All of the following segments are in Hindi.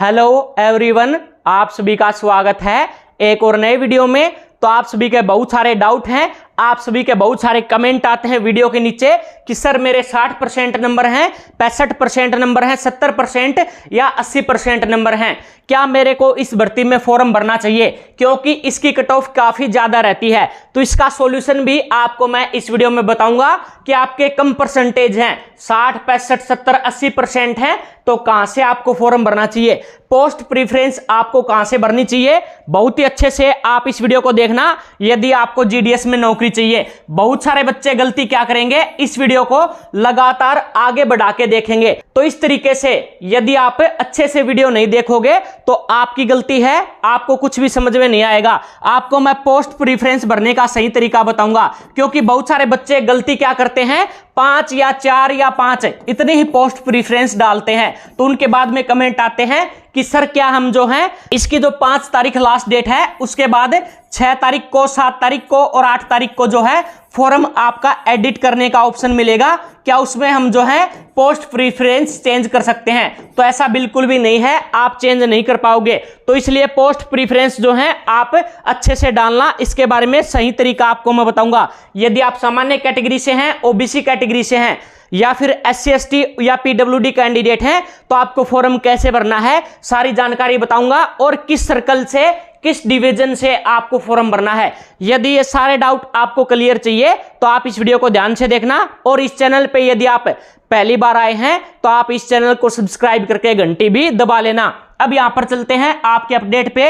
हेलो एवरीवन, आप सभी का स्वागत है एक और नए वीडियो में। तो आप सभी के बहुत सारे डाउट हैं, आप सभी के बहुत सारे कमेंट आते हैं वीडियो के नीचे कि सर मेरे 60% नंबर हैं, 65% नंबर हैं, 70% या 80% नंबर हैं, क्या मेरे को इस भर्ती में फॉर्म भरना चाहिए क्योंकि इसकी कट ऑफ काफी ज्यादा रहती है। तो इसका सॉल्यूशन भी आपको मैं इस वीडियो में बताऊंगा कि आपके कम परसेंटेज हैं, 60, 65, 70, 80% हैं, तो कहां से आपको फॉर्म भरना चाहिए, पोस्ट प्रीफरेंस आपको कहां से भरनी चाहिए। बहुत ही अच्छे से आप इस वीडियो को देखना यदि आपको जीडीएस में नौकरी चाहिए। बहुत सारे बच्चे गलती क्या करेंगे, इस वीडियो को लगातार आगे बढ़ा के देखेंगे। तो इस तरीके से यदि आप अच्छे से वीडियो नहीं देखोगे तो आपकी गलती है, आपको कुछ भी समझ में नहीं आएगा। आपको मैं पोस्ट प्रीफरेंस भरने का सही तरीका बताऊंगा क्योंकि बहुत सारे बच्चे गलती क्या करते हैं, 5 या 4 या 5 इतने ही पोस्ट प्रीफरेंस डालते हैं। तो उनके बाद में कमेंट आते हैं कि सर क्या हम जो है इसकी जो 5 तारीख लास्ट डेट है, उसके बाद 6 तारीख को, 7 तारीख को और 8 तारीख को जो है फॉर्म आपका एडिट करने का ऑप्शन मिलेगा, क्या उसमें हम जो है पोस्ट प्रीफरेंस चेंज कर सकते हैं। तो ऐसा बिल्कुल भी नहीं है, आप चेंज नहीं कर पाओगे। तो इसलिए पोस्ट प्रीफरेंस जो है आप अच्छे से डालना, इसके बारे में सही तरीका आपको मैं बताऊंगा। यदि आप सामान्य कैटेगरी से हैं, ओबीसी कैटेगरी से हैं या फिर SC ST या PWD कैंडिडेट हैं तो आपको फॉर्म कैसे भरना है सारी जानकारी बताऊंगा और किस सर्कल से, किस डिवीजन से आपको फॉर्म भरना है। यदि ये सारे डाउट आपको क्लियर चाहिए तो आप इस वीडियो को ध्यान से देखना और इस चैनल पे यदि आप पहली बार आए हैं तो आप इस चैनल को सब्सक्राइब करके घंटी भी दबा लेना। अब यहां पर चलते हैं आपके अपडेट पे।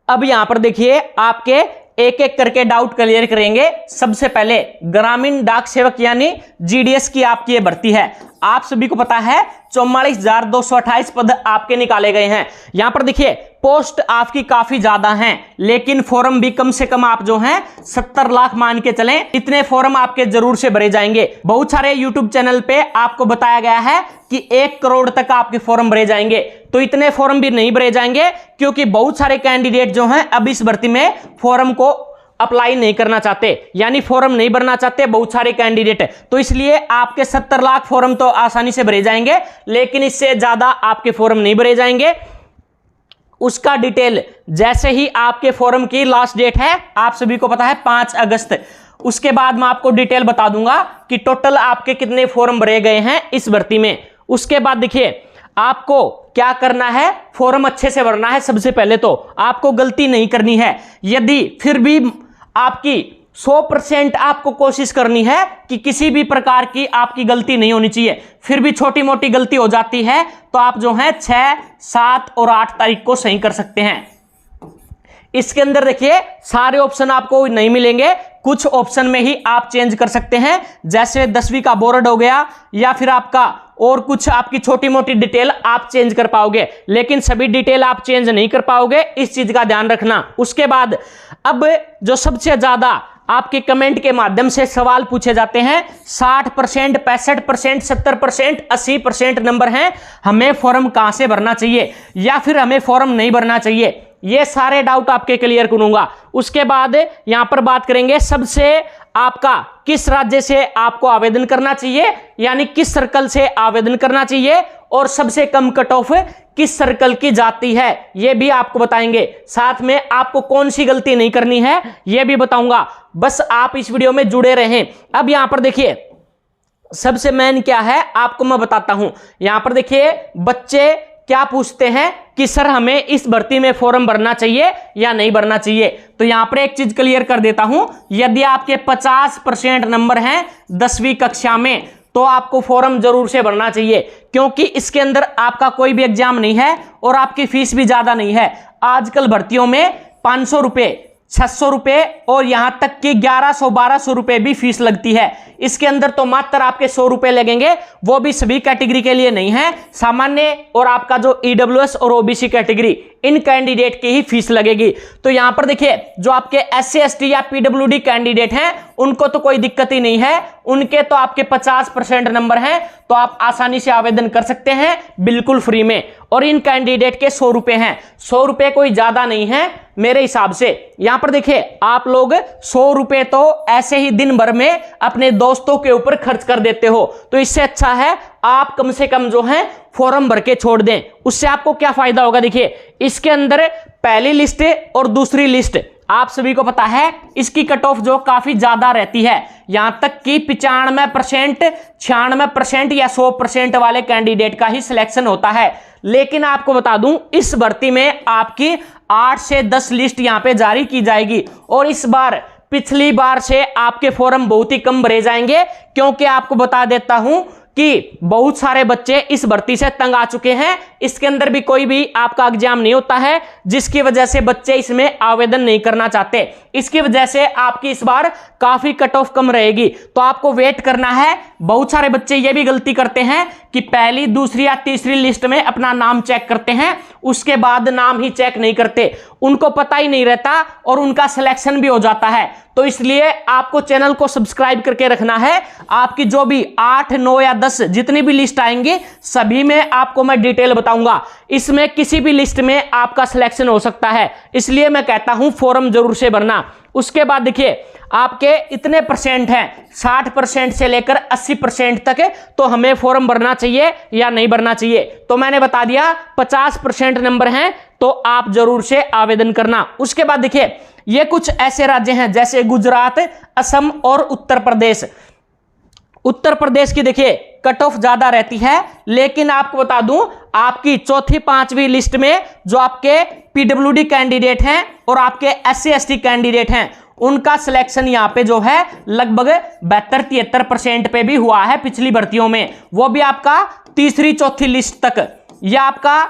अब यहां पर देखिए आपके एक एक करके डाउट क्लियर करेंगे। सबसे पहले ग्रामीण डाक सेवक यानी जीडीएस की आपकी ये भर्ती है। आप सभी को पता है 44,228 पद आपके निकाले गए हैं। यहां पर देखिए पोस्ट आपकी काफी ज्यादा हैं लेकिन फॉर्म भी कम से कम आप जो हैं 70 लाख मान के चलें, इतने फॉर्म आपके जरूर से भरे जाएंगे। बहुत सारे यूट्यूब चैनल पे आपको बताया गया है कि 1 करोड़ तक आपके फॉर्म भरे जाएंगे, तो इतने फॉर्म भी नहीं भरे जाएंगे क्योंकि बहुत सारे कैंडिडेट जो हैं अब इस भर्ती में फॉर्म को अप्लाई नहीं करना चाहते, यानी फॉर्म नहीं भरना चाहते बहुत सारे कैंडिडेट। तो इसलिए आपके 70 लाख फॉर्म तो आसानी से भरे जाएंगे लेकिन इससे ज्यादा आपके फॉर्म नहीं भरे जाएंगे। उसका डिटेल जैसे ही आपके फॉर्म की लास्ट डेट है, आप सभी को पता है 5 अगस्त, उसके बाद मैं आपको डिटेल बता दूंगा कि टोटल आपके कितने फॉर्म भरे गए हैं इस भर्ती में। उसके बाद देखिए आपको क्या करना है, फॉर्म अच्छे से भरना है। सबसे पहले तो आपको गलती नहीं करनी है। यदि फिर भी आपकी 100% आपको कोशिश करनी है कि किसी भी प्रकार की आपकी गलती नहीं होनी चाहिए, फिर भी छोटी मोटी गलती हो जाती है तो आप जो है 6, 7 और 8 तारीख को सही कर सकते हैं। इसके अंदर देखिए सारे ऑप्शन आपको नहीं मिलेंगे, कुछ ऑप्शन में ही आप चेंज कर सकते हैं, जैसे 10वीं का बोर्ड हो गया या फिर आपका और कुछ आपकी छोटी मोटी डिटेल आप चेंज कर पाओगे, लेकिन सभी डिटेल आप चेंज नहीं कर पाओगे, इस चीज का ध्यान रखना। उसके बाद अब जो सबसे ज्यादा आपके कमेंट के माध्यम से सवाल पूछे जाते हैं, 60%, 65%, 70%, 80% नंबर हैं, हमें फॉर्म कहां से भरना चाहिए या फिर हमें फॉर्म नहीं भरना चाहिए, ये सारे डाउट आपके क्लियर करूंगा। उसके बाद यहां पर बात करेंगे सबसे आपका किस राज्य से आपको आवेदन करना चाहिए, यानी किस सर्कल से आवेदन करना चाहिए और सबसे कम कट ऑफ किस सर्कल की जाती है, यह भी आपको बताएंगे। साथ में आपको कौन सी गलती नहीं करनी है यह भी बताऊंगा। बस आप इस वीडियो में जुड़े रहें। अब यहां पर देखिए सबसे मेन क्या है आपको मैं बताता हूं। यहां पर देखिए बच्चे क्या पूछते हैं कि सर हमें इस भर्ती में फॉर्म भरना चाहिए या नहीं भरना चाहिए। तो यहां पर एक चीज क्लियर कर देता हूं, यदि आपके 50% नंबर हैं 10वीं कक्षा में तो आपको फॉर्म जरूर से भरना चाहिए क्योंकि इसके अंदर आपका कोई भी एग्जाम नहीं है और आपकी फीस भी ज्यादा नहीं है। आजकल भर्तियों में 500 रुपए, 600 रुपए और यहां तक कि 1100-1200 रुपए भी फीस लगती है। इसके अंदर तो मात्र आपके 100 रुपए लगेंगे, वो भी सभी कैटेगरी के लिए नहीं है, सामान्य और आपका जो EWS और OBC कैटेगरी इन कैंडिडेट की ही फीस लगेगी। तो यहां पर देखिए जो आपके SC ST या PWD कैंडिडेट हैं उनको तो कोई दिक्कत ही नहीं है, उनके तो आपके 50% नंबर हैं तो आप आसानी से आवेदन कर सकते हैं बिल्कुल फ्री में। और इन कैंडिडेट के 100 रुपए हैं, 100 रुपए कोई ज्यादा नहीं है मेरे हिसाब से। यहां पर देखिए आप लोग 100 रुपए तो ऐसे ही दिन भर में अपने दोस्तों के ऊपर खर्च कर देते हो, तो इससे अच्छा है आप कम से कम जो है फॉर्म भर के छोड़ दें। उससे आपको क्या फायदा होगा, देखिए इसके अंदर पहली लिस्ट और दूसरी लिस्ट आप सभी को पता है इसकी कट ऑफ जो काफी ज्यादा रहती है, यहां तक कि 95%, 96% या 100% वाले कैंडिडेट का ही सिलेक्शन होता है। लेकिन आपको बता दूं इस भर्ती में आपकी 8 से 10 लिस्ट यहां पे जारी की जाएगी और इस बार पिछली बार से आपके फॉर्म बहुत ही कम भरे जाएंगे, क्योंकि आपको बता देता हूं कि बहुत सारे बच्चे इस भर्ती से तंग आ चुके हैं। इसके अंदर भी कोई भी आपका एग्जाम नहीं होता है, जिसकी वजह से बच्चे इसमें आवेदन नहीं करना चाहते। इसकी वजह से आपकी इस बार काफी कट ऑफ कम रहेगी, तो आपको वेट करना है। बहुत सारे बच्चे ये भी गलती करते हैं कि पहली, दूसरी या तीसरी लिस्ट में अपना नाम चेक करते हैं, उसके बाद नाम ही चेक नहीं करते, उनको पता ही नहीं रहता और उनका सिलेक्शन भी हो जाता है। तो इसलिए आपको चैनल को सब्सक्राइब करके रखना है। आपकी जो भी 8, 9 या 10 जितनी भी लिस्ट आएंगी सभी में आपको मैं डिटेल बताऊंगा। इसमें किसी भी लिस्ट में आपका सिलेक्शन हो सकता है, इसलिए मैं कहता हूं फॉर्म जरूर से भरना। उसके बाद देखिए आपके इतने परसेंट हैं, 60% से लेकर 80% तक, तो हमें फॉर्म भरना चाहिए या नहीं भरना चाहिए। तो मैंने बता दिया 50% नंबर हैं तो आप जरूर से आवेदन करना। उसके बाद देखिए ये कुछ ऐसे राज्य हैं जैसे गुजरात, असम और उत्तर प्रदेश। उत्तर प्रदेश की देखिए कट ऑफ ज्यादा रहती है, लेकिन आपको बता दूं आपकी चौथी, 5वीं लिस्ट में जो आपके पीडब्ल्यूडी कैंडिडेट हैं और आपके SC ST कैंडिडेट हैं उनका सिलेक्शन यहां पे जो है लगभग 72-73% पे भी हुआ है पिछली भर्तियों में, वो भी आपका तीसरी, चौथी लिस्ट तक। यह आपका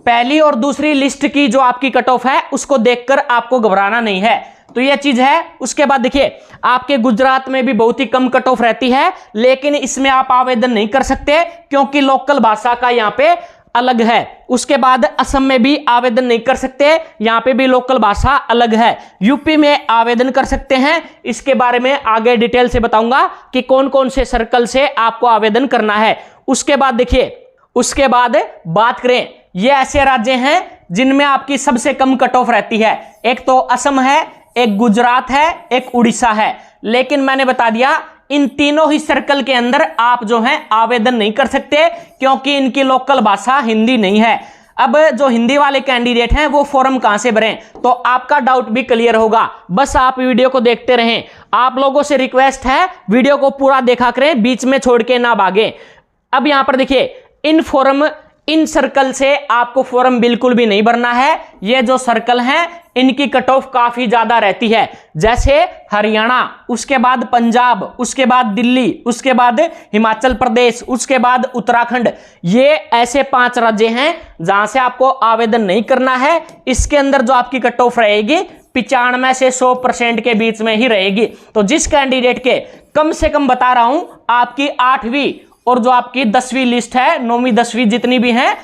पहली और दूसरी लिस्ट की जो आपकी कट ऑफ है उसको देखकर आपको घबराना नहीं है, तो यह चीज है। उसके बाद देखिए आपके गुजरात में भी बहुत ही कम कट ऑफ रहती है, लेकिन इसमें आप आवेदन नहीं कर सकते क्योंकि लोकल भाषा का यहां पे अलग है। उसके बाद असम में भी आवेदन नहीं कर सकते, यहां पे भी लोकल भाषा अलग है। यूपी में आवेदन कर सकते हैं, इसके बारे में आगे डिटेल से बताऊंगा कि कौन कौन से सर्कल से आपको आवेदन करना है। उसके बाद देखिए, उसके बाद बात करें, ये ऐसे राज्य हैं जिनमें आपकी सबसे कम कट ऑफ रहती है। एक तो असम है, एक गुजरात है, एक उड़ीसा है। लेकिन मैंने बता दिया इन तीनों ही सर्कल के अंदर आप जो हैं आवेदन नहीं कर सकते क्योंकि इनकी लोकल भाषा हिंदी नहीं है। अब जो हिंदी वाले कैंडिडेट हैं वो फॉर्म कहां से भरें, तो आपका डाउट भी क्लियर होगा। बस आप वीडियो को देखते रहें। आप लोगों से रिक्वेस्ट है वीडियो को पूरा देखा करें, बीच में छोड़ के ना भागें। अब यहां पर देखिए इन सर्कल से आपको फॉर्म बिल्कुल भी नहीं भरना है। ये जो सर्कल हैं इनकी कट ऑफ काफी ज्यादा रहती है, जैसे हरियाणा, उसके बाद पंजाब, उसके बाद दिल्ली, उसके बाद हिमाचल प्रदेश, उसके बाद उत्तराखंड। ये ऐसे 5 राज्य हैं जहां से आपको आवेदन नहीं करना है। इसके अंदर जो आपकी कट ऑफ रहेगी 95 से 100% के बीच में ही रहेगी। तो जिस कैंडिडेट के कम से कम बता रहा हूं आपकी 8वीं और जो आपकी 10वीं लिस्ट है, 9वीं 10वीं जितनी भी हैं,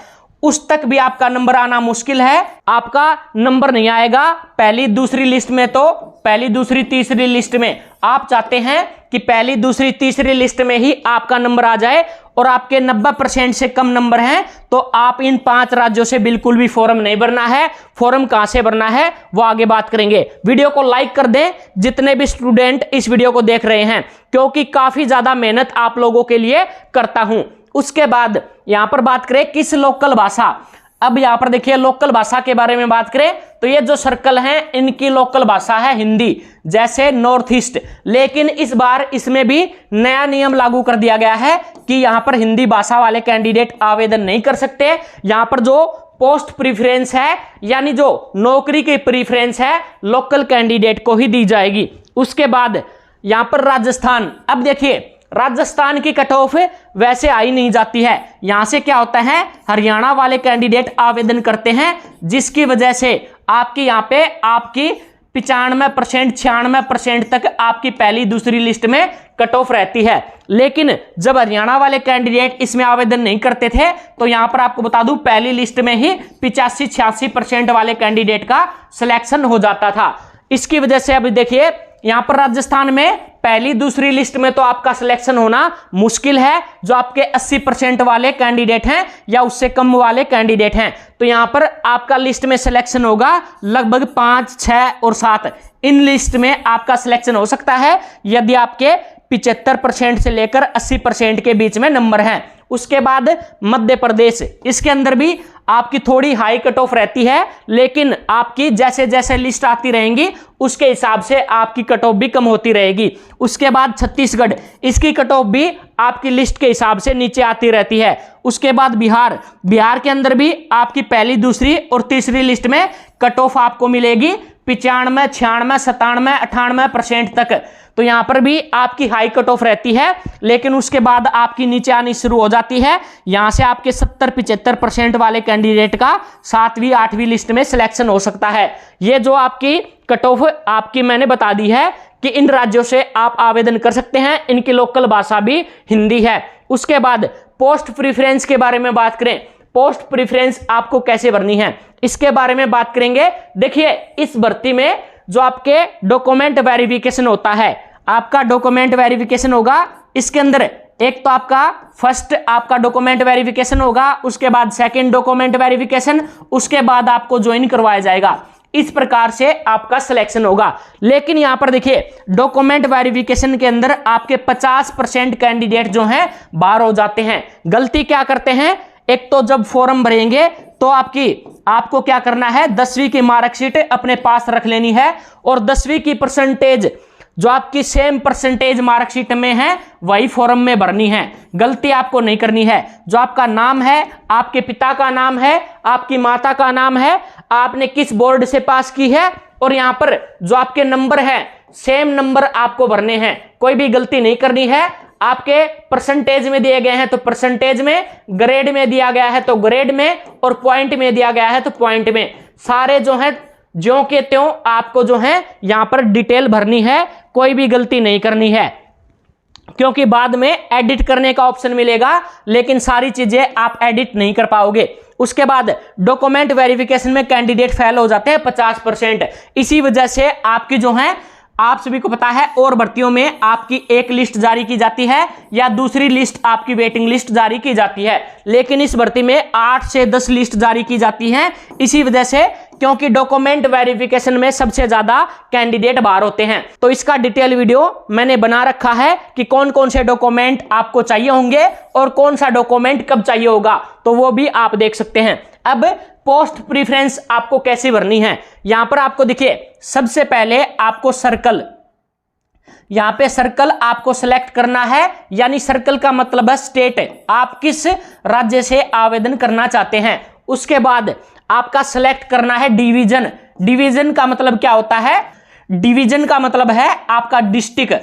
उस तक भी आपका नंबर आना मुश्किल है। आपका नंबर नहीं आएगा पहली, दूसरी लिस्ट में, तो पहली, दूसरी, तीसरी लिस्ट में आप चाहते हैं कि पहली, दूसरी, तीसरी लिस्ट में ही आपका नंबर आ जाए और आपके 90% से कम नंबर हैं, तो आप इन 5 राज्यों से बिल्कुल भी फॉर्म नहीं भरना है। फॉर्म कहां से भरना है वो आगे बात करेंगे। वीडियो को लाइक कर दें जितने भी स्टूडेंट इस वीडियो को देख रहे हैं, क्योंकि काफी ज्यादा मेहनत आप लोगों के लिए करता हूं। उसके बाद यहां पर बात करें किस लोकल भाषा। अब यहां पर देखिए लोकल भाषा के बारे में बात करें तो ये जो सर्कल हैं इनकी लोकल भाषा है हिंदी, जैसे नॉर्थ ईस्ट। लेकिन इस बार इसमें भी नया नियम लागू कर दिया गया है कि यहां पर हिंदी भाषा वाले कैंडिडेट आवेदन नहीं कर सकते। यहां पर जो पोस्ट प्रीफरेंस है, यानी जो नौकरी की प्रीफरेंस है, लोकल कैंडिडेट को ही दी जाएगी। उसके बाद यहां पर राजस्थान। अब देखिए राजस्थान की कट ऑफ वैसे आई नहीं जाती है। यहां से क्या होता है, हरियाणा वाले कैंडिडेट आवेदन करते हैं, जिसकी वजह से आपकी यहां पे आपकी 95%, 96% तक आपकी पहली, दूसरी लिस्ट में कट ऑफ रहती है। लेकिन जब हरियाणा वाले कैंडिडेट इसमें आवेदन नहीं करते थे तो यहां पर आपको बता दूं पहली लिस्ट में ही 85-86% वाले कैंडिडेट का सिलेक्शन हो जाता था। इसकी वजह से अब देखिए यहां पर राजस्थान में पहली, दूसरी लिस्ट में तो आपका सिलेक्शन होना मुश्किल है, जो आपके 80% वाले कैंडिडेट हैं या उससे कम वाले कैंडिडेट हैं। तो यहां पर आपका लिस्ट में सिलेक्शन होगा लगभग 5, 6 और 7। इन लिस्ट में आपका सिलेक्शन हो सकता है यदि आपके 75% से लेकर 80% के बीच में नंबर हैं। उसके बाद मध्य प्रदेश, इसके अंदर भी आपकी थोड़ी हाई कट ऑफ रहती है, लेकिन आपकी जैसे जैसे लिस्ट आती रहेंगी उसके हिसाब से आपकी कट ऑफ भी कम होती रहेगी। उसके बाद छत्तीसगढ़, इसकी कट ऑफ भी आपकी लिस्ट के हिसाब से नीचे आती रहती है। उसके बाद बिहार, बिहार के अंदर भी आपकी पहली, दूसरी और तीसरी लिस्ट में कट ऑफ आपको मिलेगी 95, 96, 97, 98% तक। तो यहां पर भी आपकी हाई कट ऑफ रहती है, लेकिन उसके बाद आपकी नीचे आनी शुरू हो जाती है। यहां से आपके 70-75% वाले कैंडिडेट का 7वीं 8वीं लिस्ट में सिलेक्शन हो सकता है। ये जो आपकी कट ऑफ आपकी मैंने बता दी है कि इन राज्यों से आप आवेदन कर सकते हैं, इनकी लोकल भाषा भी हिंदी है। उसके बाद पोस्ट प्रीफरेंस के बारे में बात करें, पोस्ट प्रीफरेंस आपको कैसे भरनी है इसके बारे में बात करेंगे। देखिए, इस भर्ती में जो आपके डॉक्यूमेंट वेरिफिकेशन होता है, आपका डॉक्यूमेंट वेरिफिकेशन होगा। इसके अंदर एक तो आपका फर्स्ट आपका डॉक्यूमेंट वेरिफिकेशन होगा, उसके बाद सेकंड डॉक्यूमेंट वेरिफिकेशन, उसके बाद आपको ज्वाइन करवाया जाएगा। इस प्रकार से आपका सिलेक्शन होगा। लेकिन यहां पर देखिए, डॉक्यूमेंट वेरिफिकेशन के अंदर आपके 50% कैंडिडेट जो हैं बाहर हो जाते हैं। गलती क्या करते हैं, एक तो जब फॉर्म भरेंगे तो आपको क्या करना है, 10वीं की मार्कशीट अपने पास रख लेनी है और 10वीं की परसेंटेज जो आपकी सेम परसेंटेज मार्कशीट में है वही फॉर्म में भरनी है। गलती आपको नहीं करनी है। जो आपका नाम है, आपके पिता का नाम है, आपकी माता का नाम है, आपने किस बोर्ड से पास की है, और यहां पर जो आपके नंबर है सेम नंबर आपको भरने हैं। कोई भी गलती नहीं करनी है। आपके परसेंटेज में दिए गए हैं तो परसेंटेज में, ग्रेड में दिया गया है तो ग्रेड में, और पॉइंट में दिया गया है तो पॉइंट में। सारे जो है ज्यों के त्यों आपको जो है यहां पर डिटेल भरनी है, कोई भी गलती नहीं करनी है, क्योंकि बाद में एडिट करने का ऑप्शन मिलेगा, लेकिन सारी चीजें आप एडिट नहीं कर पाओगे। उसके बाद डॉक्यूमेंट वेरिफिकेशन में कैंडिडेट फेल हो जाते हैं 50%। इसी वजह से आपकी जो है, आप सभी को पता है, और भर्तियों में आपकी एक लिस्ट जारी की जाती है या दूसरी लिस्ट आपकी वेटिंग लिस्ट जारी की जाती है, लेकिन इस भर्ती में 8 से 10 लिस्ट जारी की जाती हैं। इसी वजह से, क्योंकि डॉक्यूमेंट वेरिफिकेशन में सबसे ज्यादा कैंडिडेट बाहर होते हैं। तो इसका डिटेल वीडियो मैंने बना रखा है कि कौन कौन से डॉक्यूमेंट आपको चाहिए होंगे और कौन सा डॉक्यूमेंट कब चाहिए होगा, तो वो भी आप देख सकते हैं। अब पोस्ट प्रीफरेंस आपको कैसे भरनी है, यहां पर आपको देखिए, सबसे पहले आपको सर्कल, यहां पे सर्कल आपको सेलेक्ट करना है, यानी सर्कल का मतलब है स्टेट, आप किस राज्य से आवेदन करना चाहते हैं। उसके बाद आपका सेलेक्ट करना है डिवीजन। डिवीजन का मतलब क्या होता है, डिवीजन का मतलब है आपका डिस्ट्रिक्ट,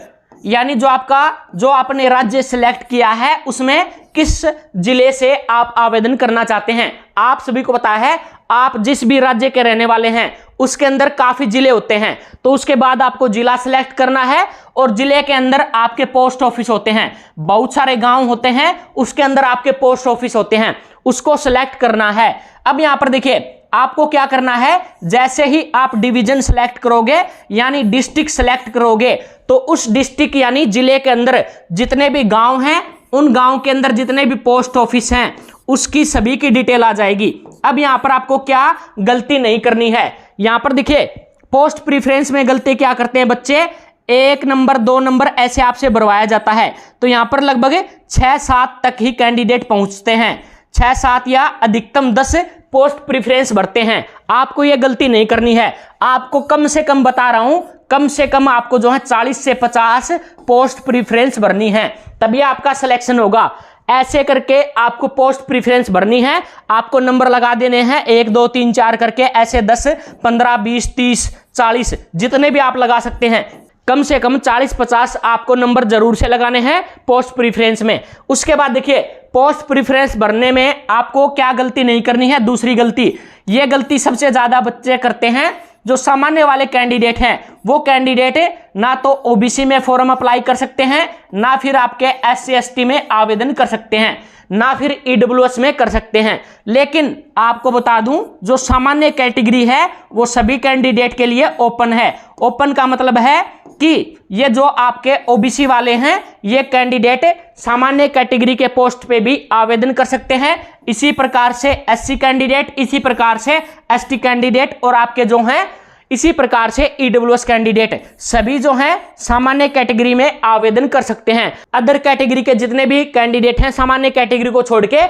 यानी जो आपने राज्य सिलेक्ट किया है उसमें किस जिले से आप आवेदन करना चाहते हैं। आप सभी को पता है, आप जिस भी राज्य के रहने वाले हैं उसके अंदर काफी जिले होते हैं, तो उसके बाद आपको जिला सिलेक्ट करना है, और जिले के अंदर आपके पोस्ट ऑफिस होते हैं। बहुत सारे गांव होते हैं, उसके अंदर आपके पोस्ट ऑफिस होते हैं, उसको सिलेक्ट करना है। अब यहां पर देखिए, आपको क्या करना है, जैसे ही आप डिवीजन सेलेक्ट करोगे यानी डिस्ट्रिक्ट सेलेक्ट करोगे, तो उस डिस्ट्रिक्ट यानी जिले के अंदर जितने भी गांव हैं, उन गांव के अंदर जितने भी पोस्ट ऑफिस हैं, उसकी सभी की डिटेल आ जाएगी। अब यहां पर आपको क्या गलती नहीं करनी है, यहां पर देखिए, पोस्ट प्रीफरेंस में गलती क्या करते हैं बच्चे, 1 नंबर 2 नंबर ऐसे आपसे भरवाया जाता है, तो यहां पर लगभग 6-7 तक ही कैंडिडेट पहुंचते हैं, 6-7 या अधिकतम 10 पोस्ट प्रीफरेंस भरते हैं। आपको यह गलती नहीं करनी है। आपको कम से कम बता रहा हूं, कम से कम आपको जो है 40 से 50 पोस्ट प्रीफरेंस भरनी है, तभी आपका सिलेक्शन होगा। ऐसे करके आपको पोस्ट प्रीफरेंस भरनी है, आपको नंबर लगा देने हैं 1 2 3 4 करके, ऐसे 10 15 20 30 40 जितने भी आप लगा सकते हैं। कम से कम 40-50 आपको नंबर जरूर से लगाने हैं पोस्ट प्रीफरेंस में। उसके बाद देखिए, पोस्ट प्रीफरेंस भरने में आपको क्या गलती नहीं करनी है, दूसरी गलती, ये गलती सबसे ज्यादा बच्चे करते हैं। जो सामान्य वाले कैंडिडेट हैं, वो कैंडिडेट ना तो ओबीसी में फॉर्म अप्लाई कर सकते हैं, ना फिर आपके SC ST में आवेदन कर सकते हैं, ना फिर EWS में कर सकते हैं। लेकिन आपको बता दूं, जो सामान्य कैटेगरी है वो सभी कैंडिडेट के लिए ओपन है। ओपन का मतलब है कि ये जो आपके ओबीसी वाले हैं, ये कैंडिडेट सामान्य कैटेगरी के पोस्ट पे भी आवेदन कर सकते हैं। इसी प्रकार से SC कैंडिडेट, इसी प्रकार से ST कैंडिडेट, और आपके जो हैं इसी प्रकार से ईडब्ल्यूएस कैंडिडेट सभी जो हैं सामान्य कैटेगरी में आवेदन कर सकते हैं। अदर कैटेगरी के जितने भी कैंडिडेट हैं सामान्य कैटेगरी को छोड़ के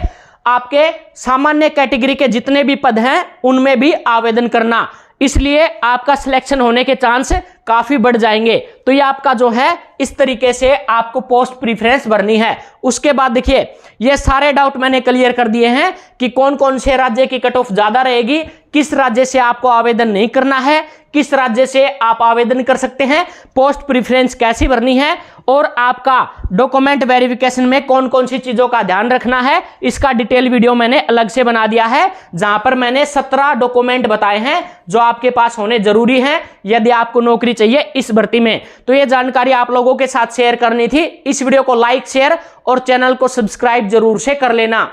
आपके सामान्य कैटेगरी के जितने भी पद हैं उनमें भी आवेदन करना, इसलिए आपका सिलेक्शन होने के चांस काफी बढ़ जाएंगे। तो ये आपका जो है इस तरीके से आपको पोस्ट प्रीफरेंस भरनी है। उसके बाद देखिए ये सारे डाउट मैंने क्लियर कर दिए हैं कि कौन कौन से राज्य की कट ऑफ ज्यादा रहेगी, किस राज्य से आपको आवेदन नहीं करना है, किस राज्य से आप आवेदन कर सकते हैं, पोस्ट प्रीफरेंस कैसी भरनी है और आपका डॉक्यूमेंट वेरिफिकेशन में कौन कौन सी चीजों का ध्यान रखना है, इसका डिटेल वीडियो मैंने अलग से बना दिया है जहां पर मैंने 17 डॉक्यूमेंट बताए हैं जो आपके पास होने जरूरी हैं यदि आपको नौकरी चाहिए इस भर्ती में। तो ये जानकारी आप लोगों के साथ शेयर करनी थी। इस वीडियो को लाइक शेयर और चैनल को सब्सक्राइब जरूर से कर लेना।